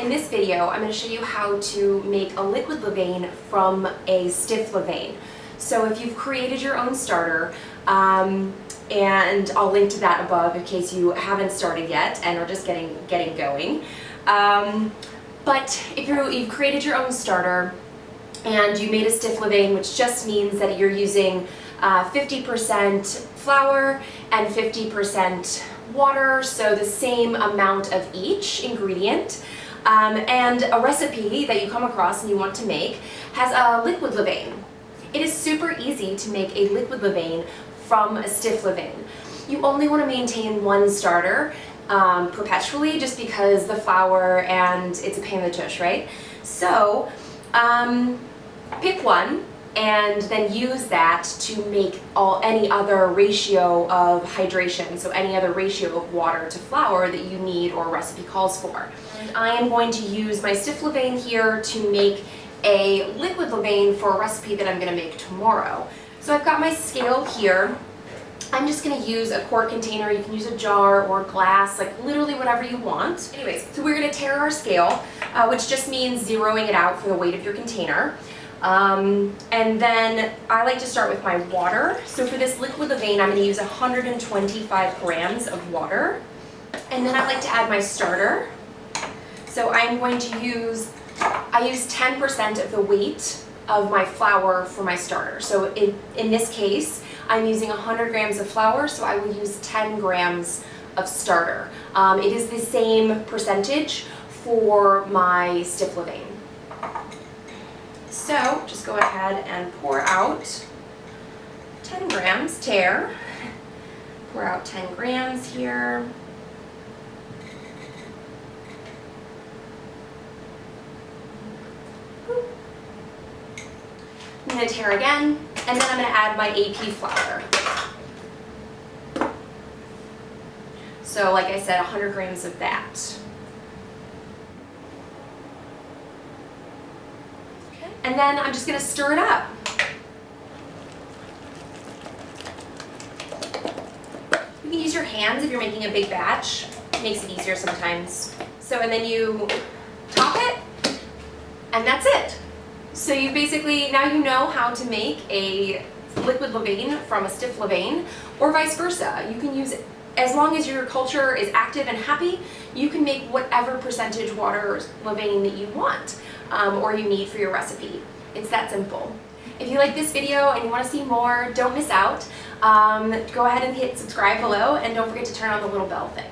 In this video, I'm going to show you how to make a liquid levain from a stiff levain. So if you've created your own starter, and I'll link to that above in case you haven't started yet and are just getting going. But if you've created your own starter and you made a stiff levain, which just means that you're using 50% flour and 50% water, so the same amount of each ingredient, and a recipe that you come across and you want to make has a liquid levain. It is super easy to make a liquid levain from a stiff levain. You only want to maintain one starter perpetually, just because the flour and it's a pain in the tush, right? So pick one and then use that to make any other ratio of hydration, so any other ratio of water to flour that you need or recipe calls for. And I am going to use my stiff levain here to make a liquid levain for a recipe that I'm going to make tomorrow. So I've got my scale here. I'm just going to use a quart container. You can use a jar or glass, like literally whatever you want. Anyways, so we're going to tare our scale, which just means zeroing it out for the weight of your container. And then I like to start with my water. So for this liquid levain, I'm going to use 125 grams of water. And then I like to add my starter. So I'm going to use 10% of the weight of my flour for my starter. So in this case, I'm using 100 grams of flour, so I will use 10 grams of starter. It is the same percentage for my stiff levain. So just go ahead and pour out 10 grams, tare. Pour out 10 grams here. I'm going to tare again, and then I'm going to add my AP flour. So like I said, 100 grams of that. And then I'm just going to stir it up. You can use your hands if you're making a big batch. It makes it easier sometimes. So, and then you top it, and that's it. So you basically, now you know how to make a liquid levain from a stiff levain, or vice versa. You can use, as long as your culture is active and happy, you can make whatever percentage water levain that you want or you need for your recipe. It's that simple. If you like this video and you want to see more, don't miss out. Go ahead and hit subscribe below, and don't forget to turn on the little bell thing.